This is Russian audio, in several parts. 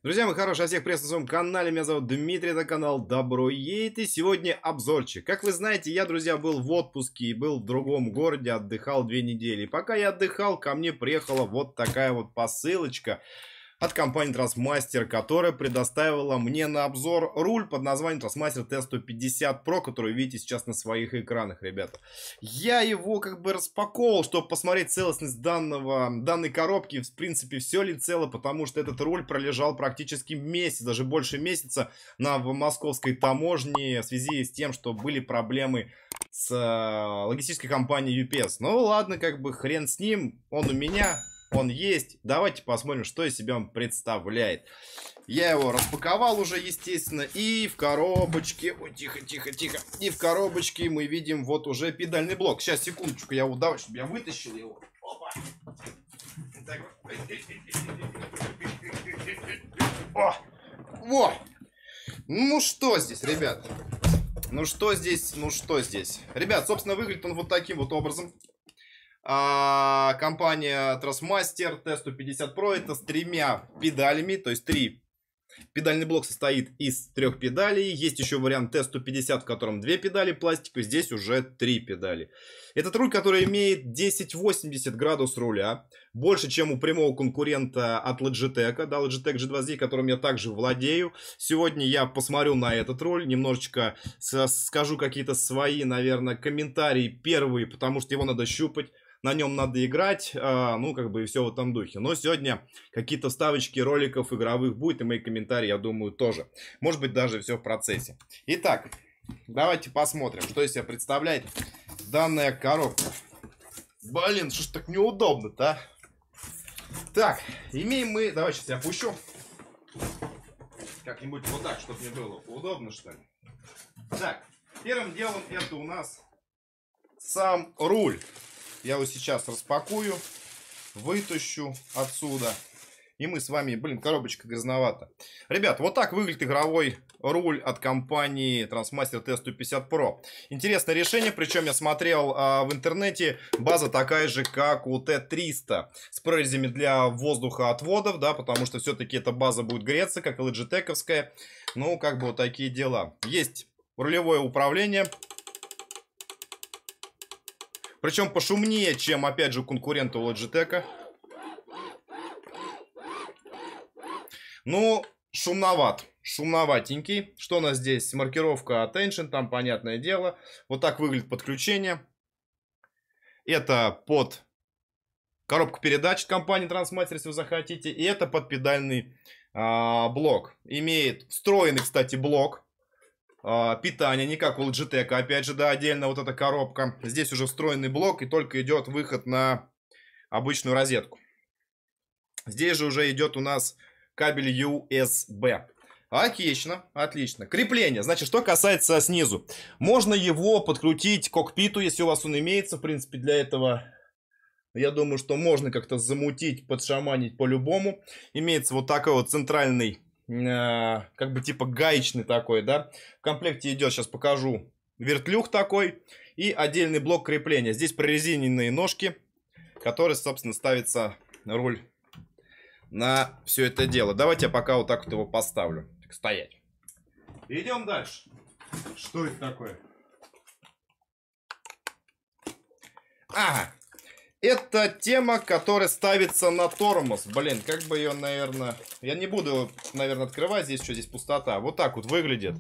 Друзья мои хорошие, всех приветствую на своем канале. Меня зовут Дмитрий, это канал Добро Едет. И сегодня обзорчик. Как вы знаете, я, друзья, был в отпуске и был в другом городе, отдыхал 2 недели. И пока я отдыхал, ко мне приехала вот такая вот посылочка от компании Trustmaster, которая предоставила мне на обзор руль под названием Trustmaster T150 Pro, который вы видите сейчас на своих экранах, ребята. Я его как бы распаковал, чтобы посмотреть целостность данной коробки, в принципе, все ли цело, потому что этот руль пролежал практически месяц, даже больше месяца в московской таможне в связи с тем, что были проблемы с логистической компанией UPS. Ну ладно, как бы хрен с ним, он у меня... Он есть. Давайте посмотрим, что из себя он представляет. Я его распаковал уже, естественно. И в коробочке... Ой, тихо, тихо, тихо. И в коробочке мы видим вот уже педальный блок. Сейчас, секундочку, я вот давай, чтобы я вытащил его. Опа. Так вот. О! Во! Ну что здесь, ребят? Ну что здесь? Ну что здесь? Ребят, собственно, выглядит он вот таким вот образом. Компания Trustmaster T150 Pro, это с 3 педалями, то есть педальный блок состоит из 3 педалей. Есть еще вариант T150, в котором 2 педали пластиковые, здесь уже 3 педали. Этот руль, который имеет 1080 градус руля, больше, чем у прямого конкурента от Logitech, да, Logitech G29, которым я также владею. Сегодня я посмотрю на этот руль, немножечко скажу какие-то свои, наверное, комментарии первые, потому что его надо щупать. На нем надо играть, ну, как бы и все в этом духе. Но сегодня какие-то вставочки роликов игровых будет, и мои комментарии, я думаю, тоже. Может быть, даже все в процессе. Итак, давайте посмотрим, что из себя представляет данная коробка. Блин, что ж так неудобно-то, а? Так, имеем мы... Давай сейчас я опущу. Как-нибудь вот так, чтобы мне было удобно, что ли. Так, первым делом это у нас сам руль. Я его сейчас распакую, вытащу отсюда. И мы с вами... Блин, коробочка грязновата. Ребят, вот так выглядит игровой руль от компании Trustmaster T150 Pro. Интересное решение, причем я смотрел в интернете. База такая же, как у T300. С прорезями для воздухоотводов, да, потому что все-таки эта база будет греться, как и Logitech-овская. Ну, как бы вот такие дела. Есть рулевое управление. Причем пошумнее, чем, опять же, у конкурента у Logitech. Ну, шумноват. Шумноватенький. Что у нас здесь? Маркировка Attention, там понятное дело. Вот так выглядит подключение. Это под коробку передач компании Trustmaster, если вы захотите. И это под педальный блок. Имеет встроенный, кстати, блок. Питание, не как у Logitech, опять же, да, отдельно вот эта коробка. Здесь уже встроенный блок, и только идет выход на обычную розетку. Здесь же уже идет у нас кабель USB. Отлично, отлично. Крепление, значит, что касается снизу. Можно его подкрутить к кокпиту, если у вас он имеется. В принципе, для этого, я думаю, что можно как-то замутить, подшаманить по-любому. Имеется вот такой вот центральный... как бы типа гаечный такой, да. В комплекте идет, сейчас покажу, вертлюг такой и отдельный блок крепления. Здесь прорезиненные ножки, которые, собственно, ставится руль на все это дело. Давайте я пока вот так вот его поставлю. Так, стоять. Идем дальше. Что это такое? Ага. Это тема, которая ставится на тормоз. Блин, как бы ее, наверное... Я не буду, наверное, открывать. Здесь что, здесь пустота. Вот так вот выглядит.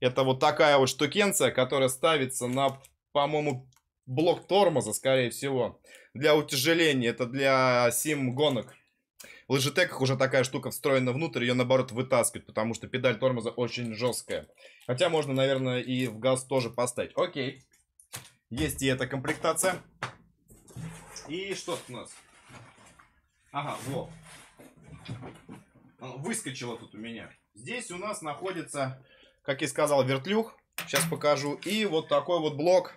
Это вот такая вот штукенция, которая ставится на, по-моему, блок тормоза, скорее всего. Для утяжеления. Это для сим-гонок. В Logitech уже такая штука встроена внутрь. Ее, наоборот, вытаскивают, потому что педаль тормоза очень жесткая. Хотя можно, наверное, и в газ тоже поставить. Окей. Есть и эта комплектация. И что тут у нас? Ага, вот. Выскочило тут у меня. Здесь у нас находится, как я сказал, вертлюг. Сейчас покажу. И вот такой вот блок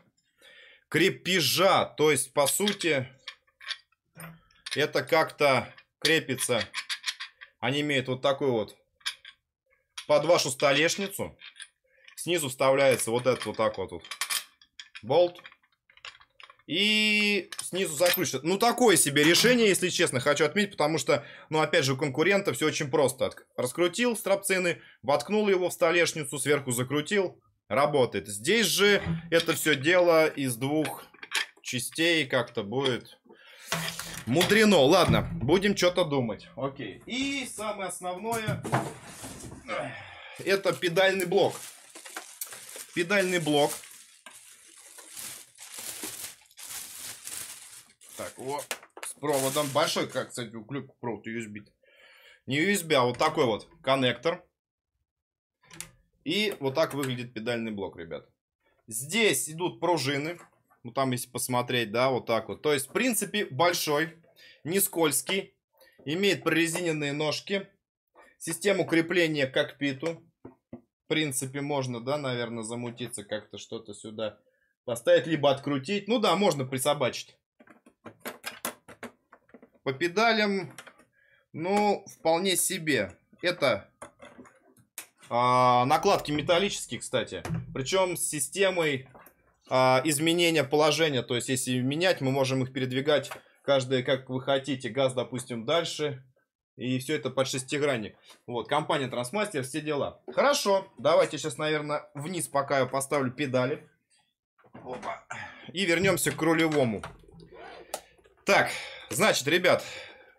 крепежа. То есть, по сути, это как-то крепится. Они имеют вот такую вот под вашу столешницу. Снизу вставляется вот этот вот так вот тут болт. И снизу закручивается. Ну, такое себе решение, если честно, хочу отметить, потому что, ну, опять же, у конкурента все очень просто. Раскрутил страпцины, воткнул его в столешницу, сверху закрутил, работает. Здесь же это все дело из двух частей, как-то будет мудрено. Ладно, будем что-то думать. Окей. И самое основное, это педальный блок. Педальный блок. Так, вот, с проводом. Большой, как, кстати, провод USB. Не USB, а вот такой вот коннектор. И вот так выглядит педальный блок, ребят. Здесь идут пружины. Ну, там, если посмотреть, да, вот так вот. То есть, в принципе, большой, не скользкий. Имеет прорезиненные ножки. Систему крепления к кокпиту. В принципе, можно, да, наверное, замутиться, как-то что-то сюда поставить, либо открутить. Ну да, можно присобачить. По педалям, ну, вполне себе. Это накладки металлические, кстати. Причем с системой изменения положения. То есть, если менять, мы можем их передвигать каждый, как вы хотите. Газ, допустим, дальше. И все это под шестигранник. Вот, компания Трансмастер, все дела. Хорошо, давайте сейчас, наверное, вниз пока я поставлю педали. Опа. И вернемся к рулевому. Так, значит, ребят,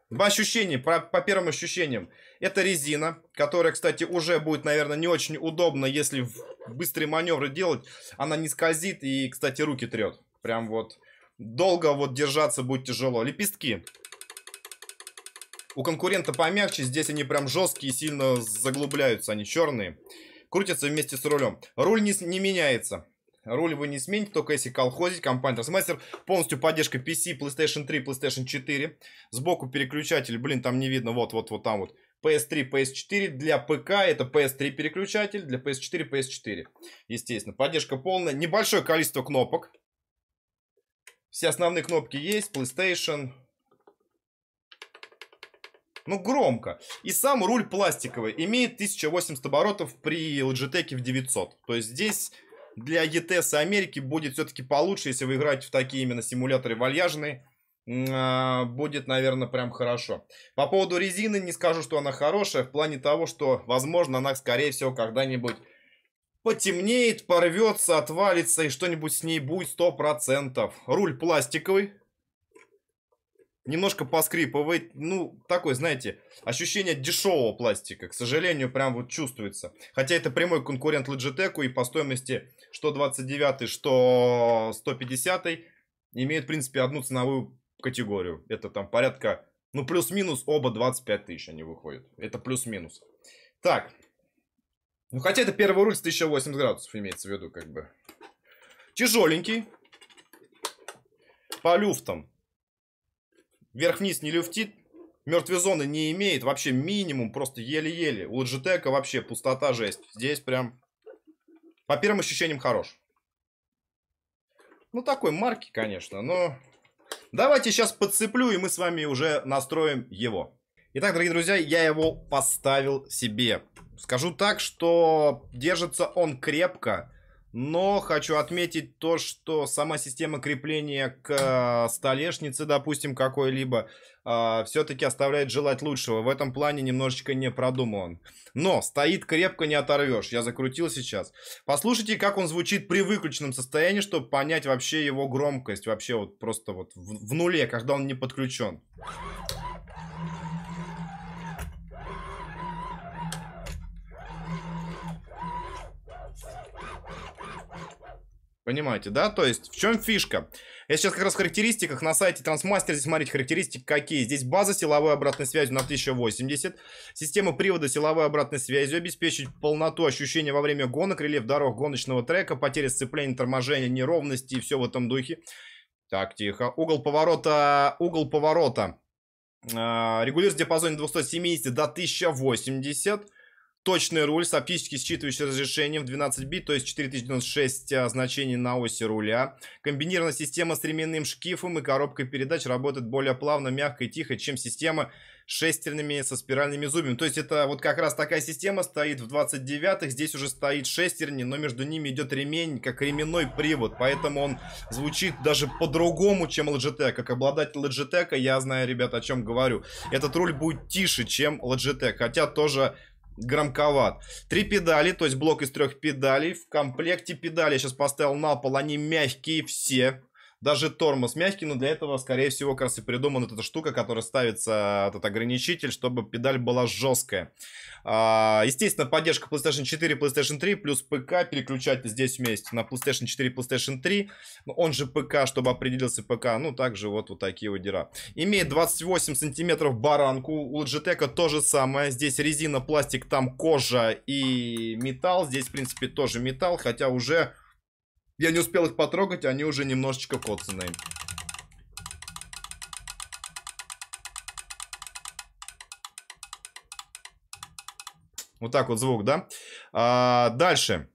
по ощущениям, по первым ощущениям, это резина, которая, кстати, уже будет, наверное, не очень удобно, если быстрые маневры делать. Она не скользит и, кстати, руки трет. Прям вот долго вот держаться будет тяжело. Лепестки. У конкурента помягче, здесь они прям жесткие, сильно заглубляются, они черные. Крутятся вместе с рулем. Руль не меняется. Руль вы не смените, только если колхозить. Компания Трансмастер. Полностью поддержка PC, PlayStation 3, PlayStation 4. Сбоку переключатель, блин, там не видно. Вот там вот. PS3, PS4. Для ПК это PS3 переключатель. Для PS4, PS4. Естественно. Поддержка полная. Небольшое количество кнопок. Все основные кнопки есть. PlayStation. Ну, громко. И сам руль пластиковый. Имеет 1080 оборотов при Logitech в 900. То есть здесь... Для ETS Америки будет все-таки получше, если вы играете в такие именно симуляторы вальяжные. Будет, наверное, прям хорошо. По поводу резины не скажу, что она хорошая. В плане того, что, возможно, она, скорее всего, когда-нибудь потемнеет, порвется, отвалится. И что-нибудь с ней будет 100%. Руль пластиковый. Немножко поскрипывает. Ну, такой, знаете, ощущение дешевого пластика. К сожалению, прям вот чувствуется. Хотя это прямой конкурент Logitech. И по стоимости что 29, что 150 имеют, в принципе, одну ценовую категорию. Это там порядка, ну, плюс-минус оба 25 тысяч они выходят. Это плюс-минус. Так. Ну, хотя это первый руль с 1080 градусов имеется в виду, как бы. Тяжеленький. По люфтам. Вверх-вниз не люфтит, мертвой зоны не имеет, вообще минимум, просто еле-еле. У Logitech вообще пустота, жесть. Здесь прям, по первым ощущениям, хорош. Ну, такой марки, конечно, но... Давайте сейчас подцеплю, и мы с вами уже настроим его. Итак, дорогие друзья, я его поставил себе. Скажу так, что держится он крепко. Но хочу отметить то, что сама система крепления к столешнице, допустим, какой-либо, все-таки оставляет желать лучшего. В этом плане немножечко не продуман. Но стоит крепко, не оторвешь. Я закрутил сейчас. Послушайте, как он звучит при выключенном состоянии, чтобы понять вообще его громкость. Вообще вот просто вот в нуле, когда он не подключен. Понимаете, да? То есть, в чем фишка? Я сейчас как раз в характеристиках на сайте Трансмастер. Здесь, смотрите, характеристики какие. Здесь база силовой обратной связью на 1080. Система привода силовой обратной связью. Обеспечить полноту ощущения во время гонок. Рельеф дорог гоночного трека. Потери сцепления, торможения, неровности и все в этом духе. Так, тихо. Угол поворота. Регулируется в диапазоне 270 до 1080. точный руль с оптически считывающим разрешением в 12 бит, то есть 4096 значений на оси руля. Комбинированная система с ременным шкифом и коробкой передач работает более плавно, мягко и тихо, чем система с шестернями со спиральными зубьями. То есть это вот как раз такая система стоит в 29-х, здесь уже стоит шестерни, но между ними идет ремень, как ременной привод, поэтому он звучит даже по-другому, чем Logitech. Как обладатель Logitech я знаю, ребят, о чем говорю. Этот руль будет тише, чем Logitech, хотя тоже громковат. 3 педали, то есть блок из 3 педалей. В комплекте педали я сейчас поставил на пол, они мягкие все. Даже тормоз мягкий, но для этого, скорее всего, как раз и придумана эта штука, которая ставится, этот ограничитель, чтобы педаль была жесткая. Естественно, поддержка PlayStation 4, PlayStation 3, плюс ПК, переключатель здесь вместе на PlayStation 4, PlayStation 3, он же ПК, чтобы определился ПК, ну, также вот такие вот дела. Имеет 28 сантиметров баранку, у Logitech то же самое, здесь резина, пластик, там кожа и металл, здесь, в принципе, тоже металл, хотя уже... Я не успел их потрогать, они уже немножечко коцаные. Вот так вот звук, да? Дальше.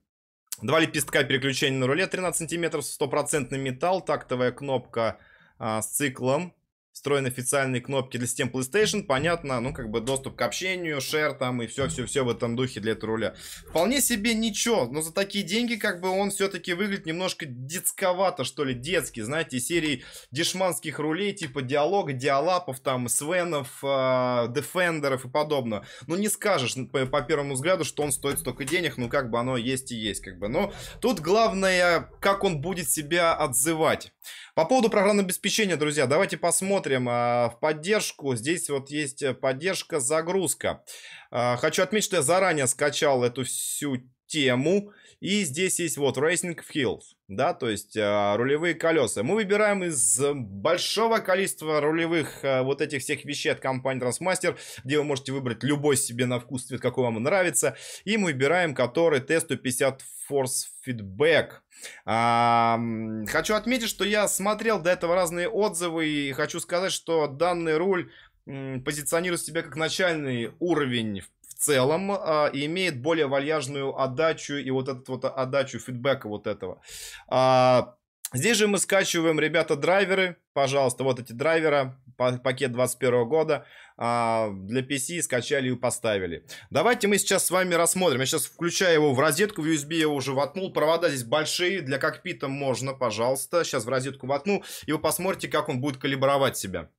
2 лепестка переключения на руле, 13 сантиметров, стопроцентный металл, тактовая кнопка с циклом. Встроены официальные кнопки для систем PlayStation, понятно, ну, как бы доступ к общению, share там и все-все-все в этом духе для этого руля. Вполне себе ничего, но за такие деньги, как бы, он все-таки выглядит немножко детсковато, что ли, детский, знаете, из серии дешманских рулей, типа Диалога, Диалапов, там, Свенов, Дефендеров и подобное. Ну, не скажешь по первому взгляду, что он стоит столько денег, ну, как бы, оно есть и есть, как бы. Но тут главное, как он будет себя отзывать. По поводу программного обеспечения, друзья, давайте посмотрим в поддержку. Здесь вот есть поддержка, загрузка. Хочу отметить, что я заранее скачал эту всю тему. И здесь есть вот Racing Wheels, да, то есть рулевые колеса. Мы выбираем из большого количества рулевых вот этих всех вещей от компании Transmaster, где вы можете выбрать любой себе на вкус цвет, какой вам нравится. И мы выбираем который T150 Force Feedback. Хочу отметить, что я смотрел до этого разные отзывы и хочу сказать, что данный руль позиционирует себя как начальный уровень в целом и имеет более вальяжную отдачу и вот эту вот отдачу фидбэка вот этого. Здесь же мы скачиваем, ребята, драйверы. Пожалуйста, вот эти драйвера, пакет 21 года. Для PC скачали и поставили. Давайте мы сейчас с вами рассмотрим. Я сейчас включаю его в розетку, в USB я его уже воткнул. Провода здесь большие, для кокпита можно, пожалуйста. Сейчас в розетку воткну, и вы посмотрите, как он будет калибровать себя.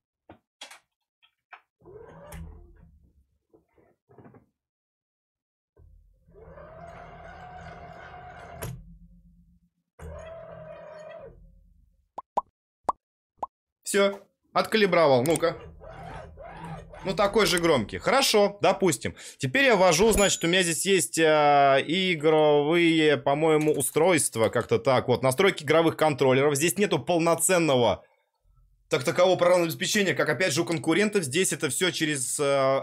Все, откалибровал. Ну-ка. Ну, такой же громкий. Хорошо, допустим. Теперь я ввожу, значит, у меня здесь есть игровые, по-моему, устройства. Как-то так. Вот, настройки игровых контроллеров. Здесь нету полноценного такового программного обеспечения, как, опять же, у конкурентов. Здесь это все через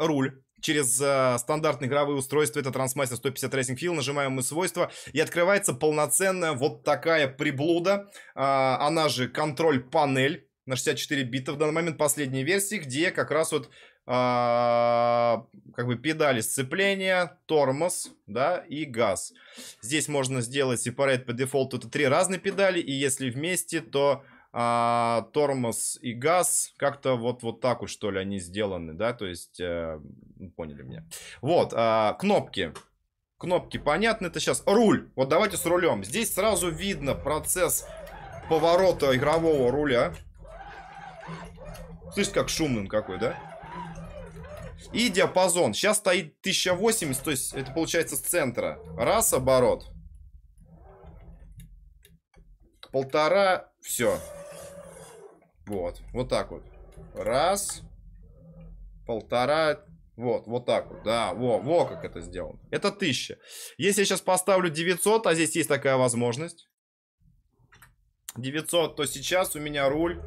руль. Через стандартные игровые устройства. Это Transmaster 150 Racing Wheel. Нажимаем мы свойства. И открывается полноценная вот такая приблуда. Она же контроль-панель. На 64 бита в данный момент последней версии, где как раз вот как бы педали сцепления, тормоз, да, и газ. Здесь можно сделать separate по дефолту, это 3 разные педали, и если вместе, то тормоз и газ как-то вот так вот, что ли, они сделаны, да, то есть, поняли меня. Вот, кнопки. Кнопки понятны, это сейчас руль. Вот давайте с рулем. Здесь сразу видно процесс поворота игрового руля. Слышите, как шумным какой, да? И диапазон. Сейчас стоит 1080, то есть это получается с центра. Раз, оборот. Полтора, все. Вот так вот. Раз. Полтора. Вот так вот. Да, во как это сделано. Это 1000. Если я сейчас поставлю 900, а здесь есть такая возможность. 900, то сейчас у меня руль...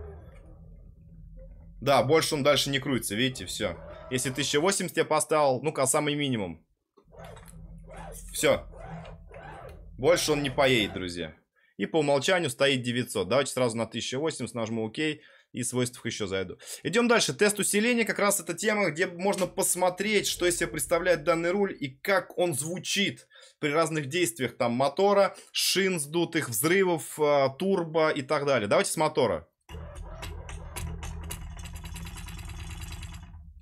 Да, больше он дальше не крутится, видите, все. Если 1080 я поставил, ну-ка, самый минимум. Все. Больше он не поедет, друзья. И по умолчанию стоит 900. Давайте сразу на 1080 нажму ОК. И и свойствах еще зайду. Идем дальше. Тест усиления. Как раз эта тема, где можно посмотреть, что из себя представляет данный руль и как он звучит при разных действиях там мотора, шин сдутых, взрывов, турбо и так далее. Давайте с мотора.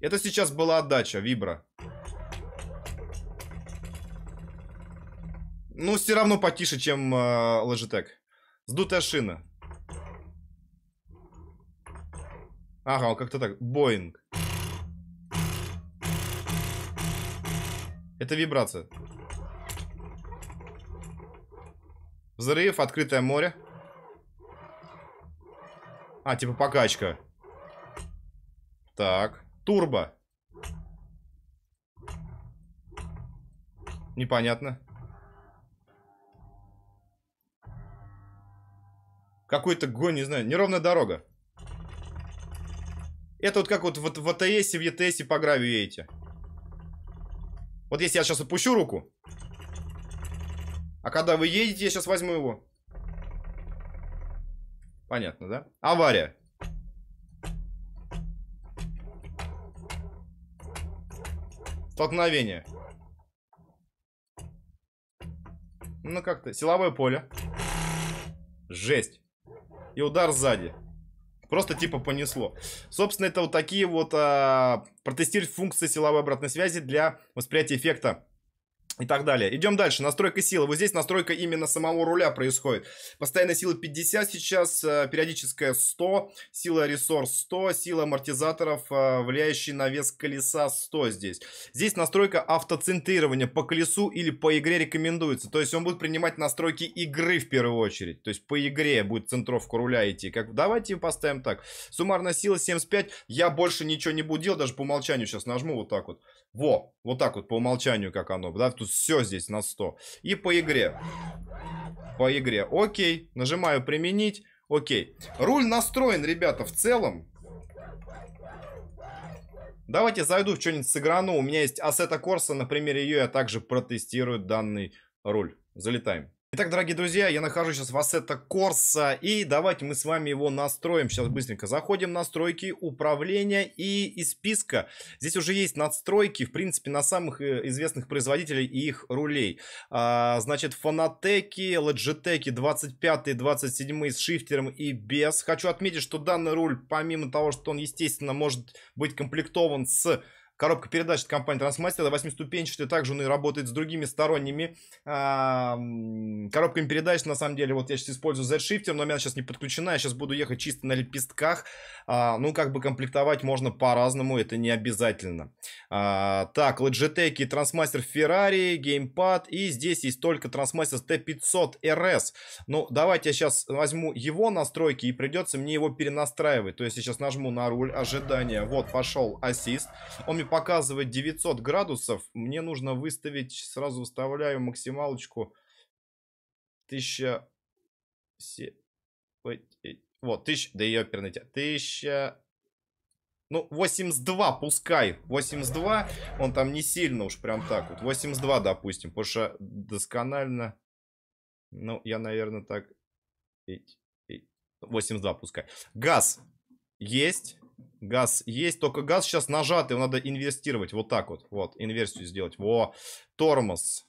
Это сейчас была отдача, вибро. Ну, все равно потише, чем Logitech. Сдутая шина. Ага, как-то так. Боинг. Это вибрация. Взрыв, открытое море. А, типа покачка. Так. Турбо. Непонятно. Какой-то гонь, не знаю. Неровная дорога. Это вот как вот в АТС, в ЕТС по гравию едете. Вот если я сейчас опущу руку. А когда вы едете, я сейчас возьму его. Понятно, да? Авария. Столкновение. Ну как-то. Силовое поле. Жесть. И удар сзади. Просто типа понесло. Собственно, это вот такие вот протестировать функции силовой обратной связи для восприятия эффекта. И так далее. Идем дальше. Настройка силы. Вот здесь настройка именно самого руля происходит. Постоянная сила 50 сейчас, периодическая 100, сила ресурс 100, сила амортизаторов, влияющий на вес колеса 100 здесь. Здесь настройка автоцентрирования по колесу или по игре рекомендуется. То есть он будет принимать настройки игры в первую очередь. То есть по игре будет центровка руля идти. Давайте поставим так. Суммарная сила 75. Я больше ничего не буду делать, даже по умолчанию сейчас нажму вот так вот. Вот так вот по умолчанию как оно, да, тут все здесь на 100. И по игре. По игре, окей, нажимаю применить, окей. Руль настроен, ребята, в целом. Давайте зайду в что-нибудь сыграну. У меня есть Assetto Corsa, на примере ее я также протестирую данный руль. Залетаем. Итак, дорогие друзья, я нахожусь сейчас в Assetto Corsa, и давайте мы с вами его настроим. Сейчас быстренько заходим в настройки управления, и из списка здесь уже есть надстройки, в принципе, на самых известных производителей и их рулей. Значит, Fanatec, Logitech 25, 27 с шифтером и без. Хочу отметить, что данный руль, помимо того, что он, естественно, может быть комплектован с коробка передач от компании Transmaster, 8-ступенчатая, также он и работает с другими сторонними коробками передач. На самом деле, вот я сейчас использую Z-Shifter, но у меня сейчас не подключена, я сейчас буду ехать чисто на лепестках. Ну, как бы комплектовать можно по-разному, это не обязательно. Так, Logitech, Transmaster Ferrari, геймпад, и здесь есть только Transmaster T500 RS. Ну, давайте я сейчас возьму его настройки, и придется мне его перенастраивать. То есть я сейчас нажму на руль ожидания, вот, пошел ассист. Он мне показывает 900 градусов. Мне нужно выставить, сразу выставляю максималочку 1000... Вот, 1000, да ее пернуть. 1000... Ну, 82 пускай. 82, он там не сильно уж прям так вот. 82, допустим, потому что досконально... Ну, я, наверное, так... 82 пускай. Газ есть. Газ есть, только газ сейчас нажатый, его надо инвестировать, вот так вот, вот, инверсию сделать, во, тормоз,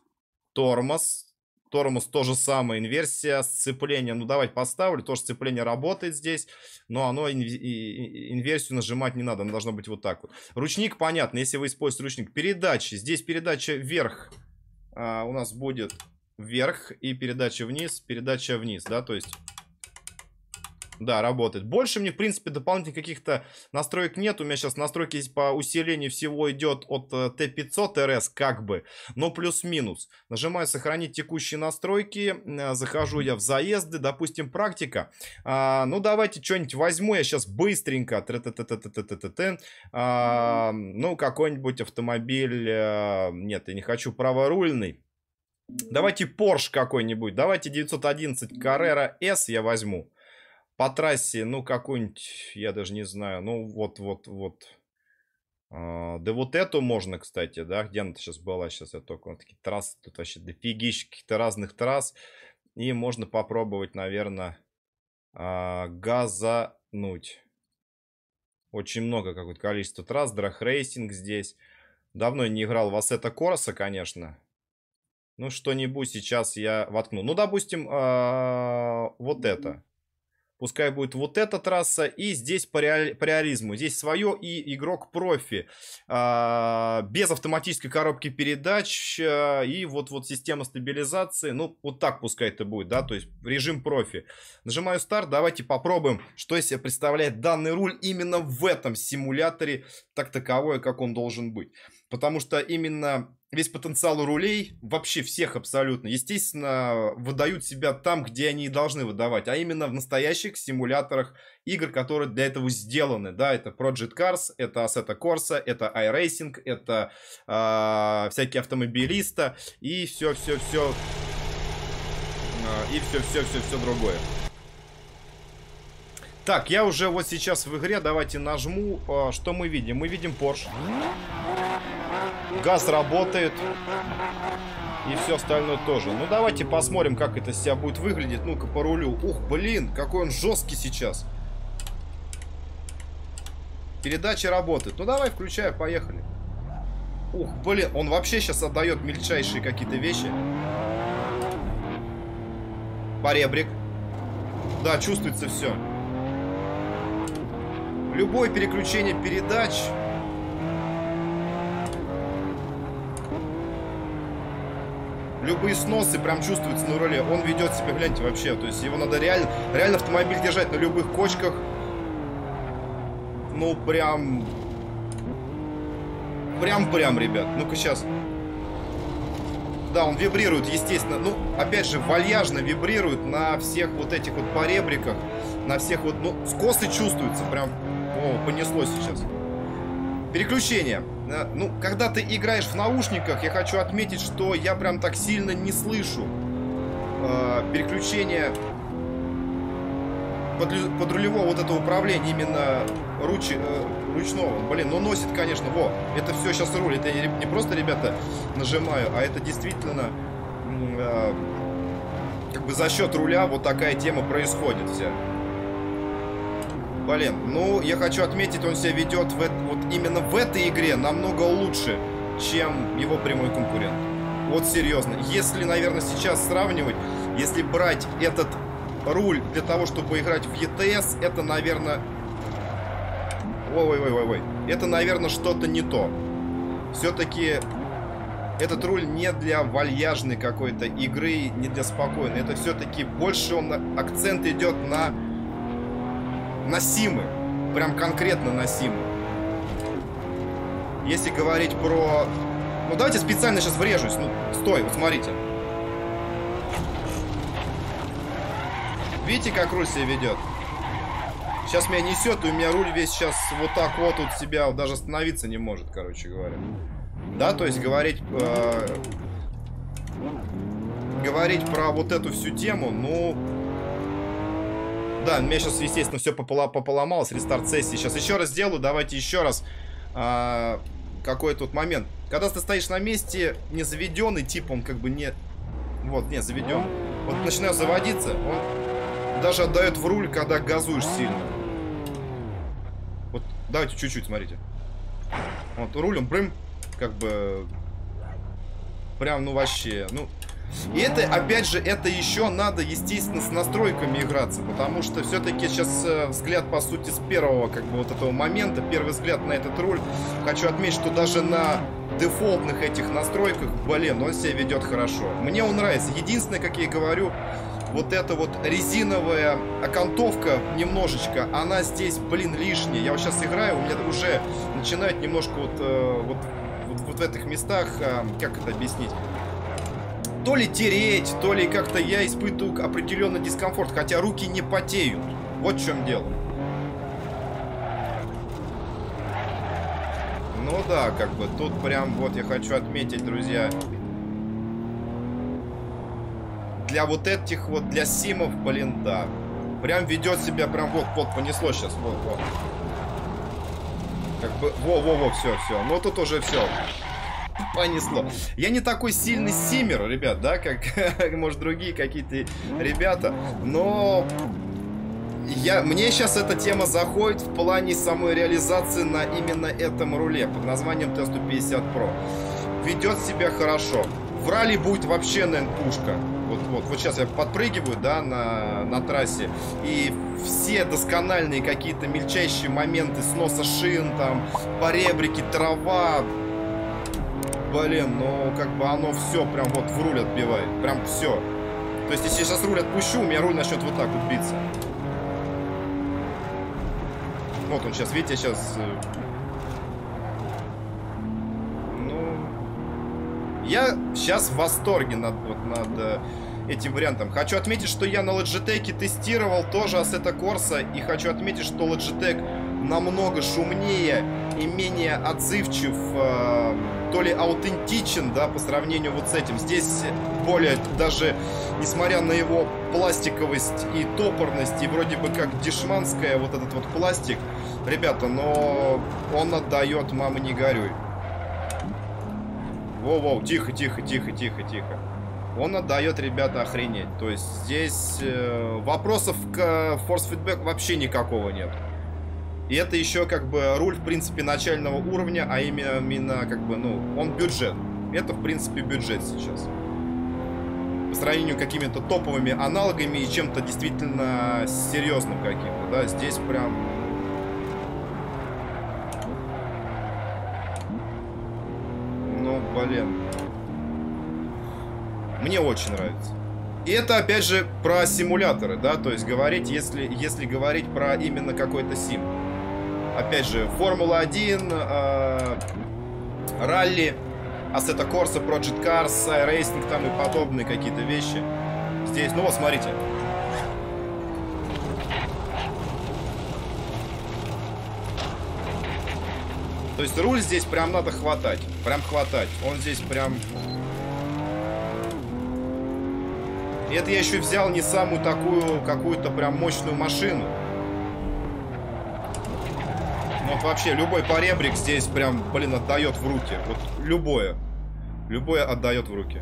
тормоз то же самое, инверсия, сцепление, ну давайте поставлю, тоже сцепление работает здесь, но оно инверсию нажимать не надо, оно должно быть вот так вот. Ручник, понятно, если вы используете ручник, передачи, здесь передача вверх, у нас будет вверх и передача вниз, да, то есть... Да, работает. Больше мне, в принципе, дополнительных каких-то настроек нет. У меня сейчас настройки здесь по усилению всего идет от T500 RS, как бы, но плюс-минус. Нажимаю «Сохранить текущие настройки». Захожу я в заезды. Допустим, практика. Ну, давайте что-нибудь возьму. Я сейчас быстренько. Ну, какой-нибудь автомобиль. Нет, я не хочу праворульный. Давайте Porsche какой-нибудь. Давайте 911 Carrera S я возьму. По трассе, ну, какую-нибудь, я даже не знаю, ну, вот. Да вот эту можно, кстати, да, где она сейчас была, сейчас я только, вот такие трассы, тут вообще дофигища каких-то разных трасс. И можно попробовать, наверное, газануть. Очень много какое-то количество трасс. Драг-рейсинг здесь. Давно я не играл в Assetto Corsa, конечно. Ну, что-нибудь сейчас я воткну. Ну, допустим, вот это. Пускай будет вот эта трасса. И здесь по реализму. Здесь свое и игрок профи. Без автоматической коробки передач. И вот система стабилизации. Ну, вот так пускай это будет, да. То есть режим профи. Нажимаю старт. Давайте попробуем, что из себя представляет данный руль именно в этом симуляторе. Так таковое, как он должен быть. Потому что именно весь потенциал у рулей, вообще всех абсолютно, естественно, выдают себя там, где они и должны выдавать. А именно в настоящих симуляторах игр, которые для этого сделаны. Да, это Project Cars, это Assetto Corsa, это iRacing, это всякие автомобилисты и все другое. Так, я уже вот сейчас в игре, давайте нажму, что мы видим? Мы видим Porsche. Газ работает. И все остальное тоже. Ну, давайте посмотрим, как это себя будет выглядеть. Ну-ка, по рулю. Ух, блин, какой он жесткий сейчас. Передача работает. Ну, давай, включай, поехали. Ух, блин, он вообще сейчас отдает мельчайшие какие-то вещи. Поребрик. Да, чувствуется все. Любое переключение передач. Любые сносы прям чувствуются на руле. Он ведет себя, гляньте, вообще. То есть его надо реально автомобиль держать на любых кочках. Ну, прям, ребят. Ну-ка, сейчас. Да, он вибрирует, естественно. Ну, опять же, вальяжно вибрирует на всех вот этих вот поребриках. На всех вот, ну, скосы чувствуются. Прям, о, понеслось сейчас. Переключение. Ну, когда ты играешь в наушниках, я хочу отметить, что я прям так сильно не слышу переключение подрулевого вот этого управления, именно ручного. Блин, ну носит, конечно, во, это все сейчас руль. Это не просто, ребята, нажимаю, а это действительно как бы за счет руля вот такая тема происходит вся. Блин, ну, я хочу отметить, он себя ведет вот именно в этой игре намного лучше, чем его прямой конкурент. Вот серьезно. Если, наверное, сейчас сравнивать, если брать этот руль для того, чтобы играть в ETS, это, наверное... Ой. Это, наверное, что-то не то. Все-таки этот руль не для вальяжной какой-то игры, не для спокойной. Это все-таки больше акцент идет на симы. Прям конкретно на симы. Если говорить про... Ну, давайте специально сейчас врежусь. Ну, стой, вот смотрите. Видите, как руль себя ведет? Сейчас меня несет, и у меня руль весь сейчас вот так вот у себя даже остановиться не может, короче говоря. Да, то есть говорить про вот эту всю тему, ну... Да, у меня сейчас, естественно, все пополомалось. Рестарт сессии. Сейчас еще раз сделаю. Давайте еще раз. Какой тут момент. Когда ты стоишь на месте, не заведенный, тип он как бы не... Вот, не заведен. Вот начинаю заводиться, он даже отдает в руль, когда газуешь сильно. Вот, давайте чуть-чуть, смотрите. Вот, руль, он прям, как бы... Прям, ну, вообще, ну... И это, опять же, это еще надо, естественно, с настройками играться. Потому что все-таки сейчас взгляд, по сути, с первого, как бы, вот этого момента, первый взгляд на этот руль. Хочу отметить, что даже на дефолтных этих настройках, блин, он себя ведет хорошо. Мне он нравится. Единственное, как я и говорю, вот эта вот резиновая окантовка немножечко, она здесь, блин, лишняя. Я вот сейчас играю, у меня уже начинает немножко вот в этих местах, как это объяснить? То ли тереть, то ли как-то я испытываю определенный дискомфорт, хотя руки не потеют. Вот в чем дело. Ну да, как бы тут прям вот я хочу отметить, друзья. Для вот этих вот, для симов, блин, да. Прям ведет себя прям вот понесло сейчас, вот. Как бы, во, все. Ну тут уже все. Понесло. Я не такой сильный симмер, ребят, да, как может другие какие-то ребята, но Мне сейчас эта тема заходит в плане самой реализации на именно этом руле под названием T150 Pro. Ведет себя хорошо. В ралли будет вообще, наверное, пушка. Вот сейчас я подпрыгиваю, да, на трассе. И все доскональные какие-то мельчайшие моменты сноса шин, там, поребрики, трава. Блин, ну как бы оно все прям вот в руль отбивает. Прям все. То есть, если я сейчас руль отпущу, у меня руль начнет вот так вот биться. Вот он сейчас, видите, сейчас... Ну... Я сейчас в восторге над этим вариантом. Хочу отметить, что я на Logitech тестировал тоже Assetto Corsa. И хочу отметить, что Logitech намного шумнее и менее отзывчив, то ли аутентичен, да, по сравнению вот с этим. Здесь более, даже несмотря на его пластиковость и топорность, и вроде бы как дешманская вот этот вот пластик, ребята, но он отдает, мама не горюй. Воу-воу, тихо. Он отдает, ребята, охренеть. То есть здесь вопросов к Force Feedback вообще никакого нет. И это еще как бы руль, в принципе, начального уровня, а именно как бы, ну, он бюджет. Это, в принципе, бюджет сейчас. По сравнению с какими-то топовыми аналогами и чем-то действительно серьезным каким-то, да, здесь прям... Ну, блин. Мне очень нравится. И это, опять же, про симуляторы, да, то есть говорить, если говорить про именно какой-то сим. Опять же, Формула-1, ралли, Assetto Corsa, Project Cars, iRacing там и подобные какие-то вещи. Здесь, ну вот, смотрите. То есть руль здесь прям надо хватать. Прям хватать. Он здесь прям... И это я еще взял не самую такую, какую-то прям мощную машину. Вот вообще, любой поребрик здесь прям, блин, отдает в руки. Вот любое. Любое отдает в руки.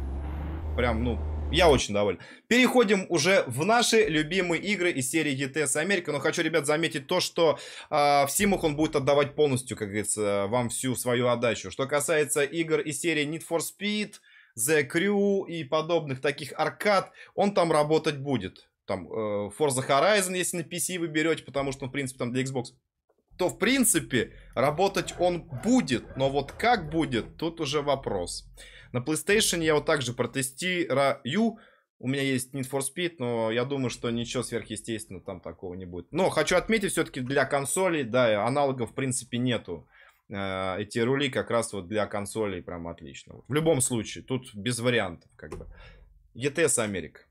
Прям, ну, я очень доволен. Переходим уже в наши любимые игры из серии ETS Америка. Но хочу, ребят, заметить то, что в симах он будет отдавать полностью, как говорится, вам всю свою отдачу. Что касается игр из серии Need for Speed, The Crew и подобных таких аркад, он там работать будет. Там Forza Horizon, если на PC вы берете, потому что, в принципе, там для Xbox, то, в принципе, работать он будет. Но вот как будет, тут уже вопрос. На PlayStation я вот также протестирую. У меня есть Need for Speed, но я думаю, что ничего сверхъестественного там такого не будет. Но хочу отметить, все-таки для консолей, да, аналогов, в принципе, нету. Эти рули как раз вот для консолей прям отлично. В любом случае, тут без вариантов, как бы. ETS Америка.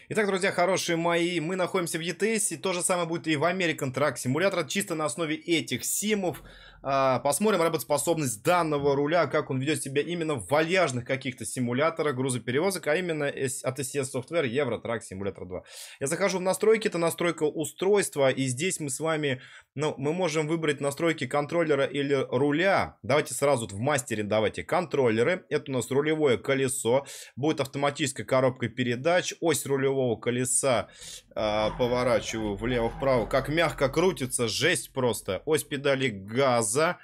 Итак, друзья, хорошие мои, мы находимся в ETS, и то же самое будет и в American Truck Simulator, чисто на основе этих симов. Посмотрим работоспособность данного руля, как он ведет себя именно в вальяжных каких-то симуляторах грузоперевозок, а именно от SCS Software Euro Truck Simulator 2. Я захожу в настройки, это настройка устройства, и здесь мы с вами, ну, мы можем выбрать настройки контроллера или руля. Давайте сразу в мастере давайте контроллеры. Это у нас рулевое колесо, будет автоматическая коробка передач, ось рулевого колеса поворачиваю влево-вправо, как мягко крутится, жесть просто. Ось педали газа,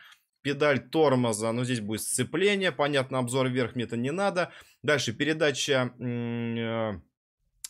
педаль тормоза, но здесь будет сцепление, понятно, обзор вверх мне это не надо. Дальше передача,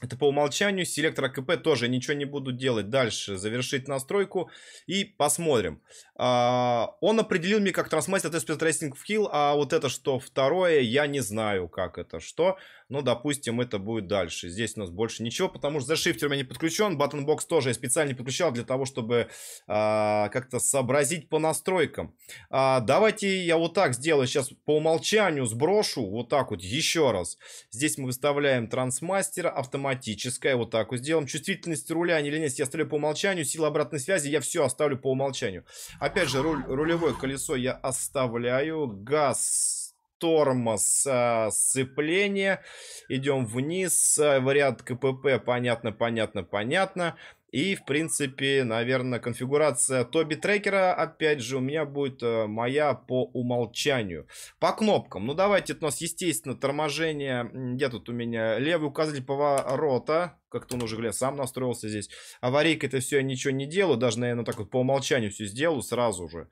это по умолчанию, селектор АКП тоже ничего не буду делать. Дальше завершить настройку и посмотрим. Он определил мне как трансмастер T150 Racing Hill, а вот это что второе, я не знаю как это что. Ну, допустим, это будет дальше. Здесь у нас больше ничего, потому что зашифтер у меня не подключен. Buttonbox тоже я специально не подключал для того, чтобы как-то сообразить по настройкам. Давайте я вот так сделаю. Сейчас по умолчанию сброшу. Вот так вот еще раз. Здесь мы выставляем трансмастера автоматическое. Вот так вот сделаем. Чувствительность руля, не ленивость я оставлю по умолчанию. Сила обратной связи я все оставлю по умолчанию. Опять же, рулевое колесо я оставляю. Газ, тормоз, сцепление. Идем вниз. Вариант КПП. Понятно. И, в принципе, наверное, конфигурация Тоби трекера, опять же, у меня будет моя по умолчанию. По кнопкам. Ну, давайте, это у нас, естественно, торможение. Где тут у меня? Левый указатель поворота. Как-то он уже, сам настроился здесь. Аварийка, это все я ничего не делаю. Даже, наверное, так вот по умолчанию все сделаю сразу же.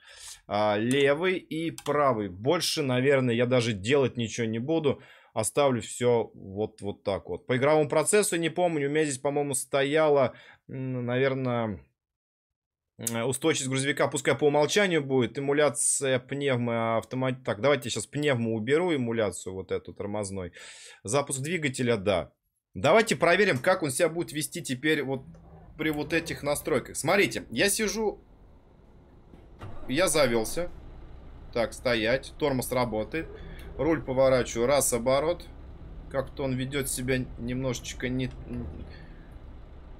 Левый и правый. Больше, наверное, я даже делать ничего не буду. Оставлю все вот так вот. По игровому процессу не помню. У меня здесь, по-моему, стояло, наверное, устойчивость грузовика. Пускай по умолчанию будет. Эмуляция пневмо автомат. Так, давайте я сейчас пневмо уберу. Эмуляцию вот эту тормозной. Запуск двигателя, да. Давайте проверим, как он себя будет вести теперь вот при вот этих настройках. Смотрите, я сижу. Я завелся. Так, стоять. Тормоз работает. Руль поворачиваю, раз, оборот. Как-то он ведет себя немножечко не...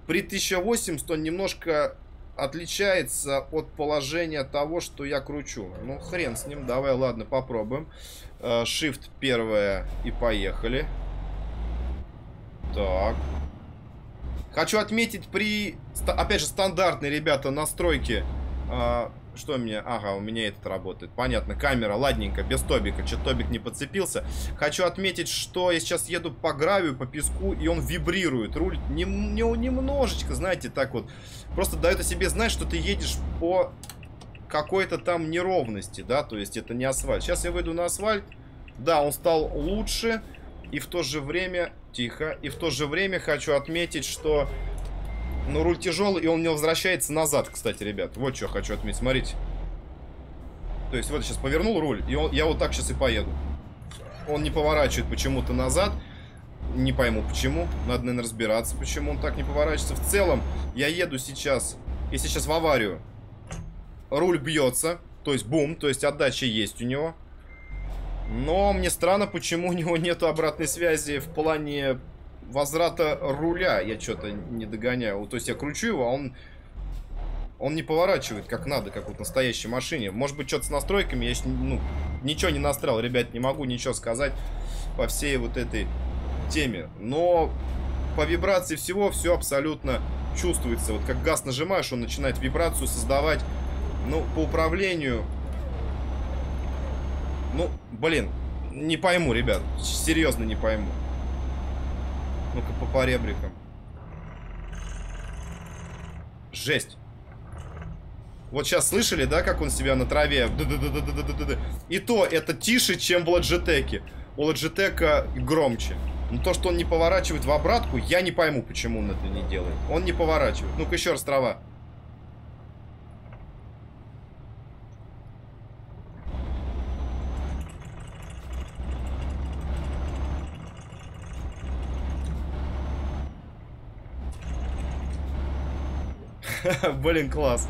При 1080 он немножко отличается от положения того, что я кручу. Ну, хрен с ним. Давай, ладно, попробуем. Shift первое и поехали. Так. Хочу отметить при... Опять же, стандартные, ребята, настройки... Что у меня? Ага, у меня этот работает. Понятно, камера, ладненько, без тобика. Что-то тобик не подцепился. Хочу отметить, что я сейчас еду по гравию, по песку, и он вибрирует. Руль немножечко, знаете, так вот. Просто дает о себе знать, что ты едешь по какой-то там неровности, да, то есть это не асфальт. Сейчас я выйду на асфальт. Да, он стал лучше. И в то же время... Тихо. И в то же время хочу отметить, что... Ну, руль тяжелый, и он не возвращается назад, кстати, ребят. Вот что хочу отметить, смотрите. То есть, вот я сейчас повернул руль, и я вот так сейчас и поеду. Он не поворачивает почему-то назад. Не пойму, почему. Надо, наверное, разбираться, почему он так не поворачивается. В целом, я еду сейчас, если сейчас в аварию, руль бьется, то есть бум, то есть отдача есть у него. Но мне странно, почему у него нету обратной связи в плане... возврата руля. Я что-то не догоняю. То есть я кручу его, а он не поворачивает как надо, как вот в настоящей машине. Может быть, что-то с настройками. Я ничего не настраивал, ребят, не могу ничего сказать по всей вот этой теме. Но по вибрации всего все абсолютно чувствуется. Вот как газ нажимаешь, он начинает вибрацию создавать. Ну, по управлению... Ну, блин, не пойму, ребят. Серьезно не пойму. Ну-ка, по поребрикам. Жесть. Вот сейчас слышали, да, как он себя на траве? И то это тише, чем в Logitech. У Logitech громче. Но то, что он не поворачивает в обратку, я не пойму, почему он это не делает. Он не поворачивает. Ну-ка, еще раз трава. Блин, класс.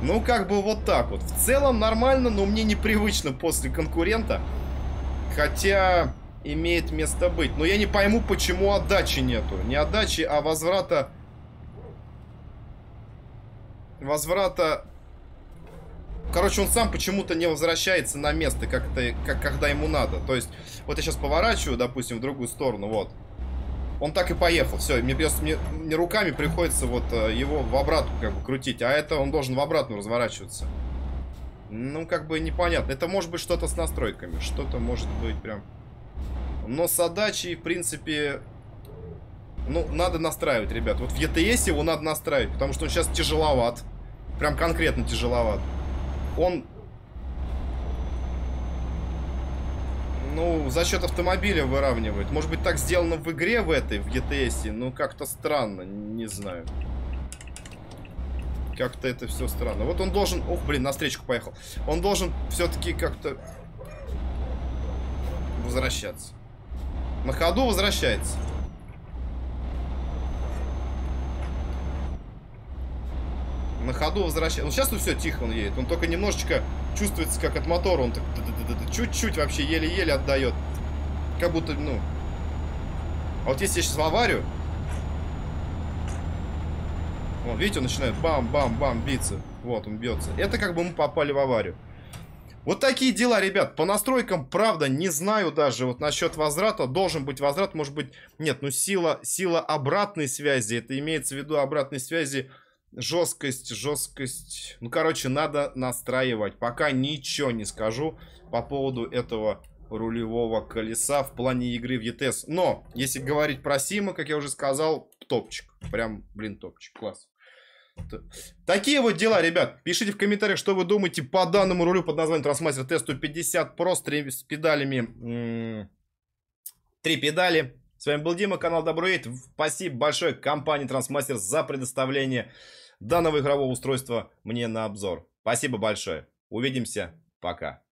Ну, как бы вот так вот. В целом нормально, но мне непривычно после конкурента. Хотя имеет место быть. Но я не пойму, почему отдачи нету. Не отдачи, а возврата... Короче, он сам почему-то не возвращается на место, как когда ему надо. То есть, вот я сейчас поворачиваю, допустим, в другую сторону, вот. Он так и поехал, все, мне руками приходится вот его в обратку как бы крутить, а это он должен в обратную разворачиваться. Ну, как бы непонятно. Это может быть что-то с настройками, что-то может быть прям... Но с отдачей, в принципе, ну, надо настраивать, ребят. Вот в ETS его надо настраивать, потому что он сейчас тяжеловат. Прям конкретно тяжеловат. Он... Ну, за счет автомобиля выравнивает. Может быть, так сделано в игре в этой, в ETS. Ну, как-то странно, не знаю. Как-то это все странно. Вот он должен... Ох, блин, на встречку поехал. Он должен все-таки как-то возвращаться. На ходу возвращается. На ходу возвращается. Ну, сейчас ну все, тихо он едет. Он только немножечко чувствуется, как от мотора. Он так чуть-чуть вообще еле-еле отдает. Как будто, ну... А вот если я сейчас в аварию... Вот, видите, он начинает бам-бам-бам биться. Вот, он бьется. Это как бы мы попали в аварию. Вот такие дела, ребят. По настройкам, правда, не знаю даже. Вот насчет возврата. Должен быть возврат, может быть... Нет, ну сила обратной связи. Это имеется в виду обратной связи. Жесткость. Ну, короче, надо настраивать. Пока ничего не скажу по поводу этого рулевого колеса в плане игры в ETS. Но, если говорить про Сима, как я уже сказал, топчик. Прям, блин, топчик. Класс. Такие вот дела, ребят. Пишите в комментариях, что вы думаете по данному рулю под названием Trustmaster T150 Pro с педалями. 3 педали. С вами был Дима, канал Доброед. Спасибо большое компании Trustmaster за предоставление данного игрового устройства мне на обзор. Спасибо большое. Увидимся. Пока.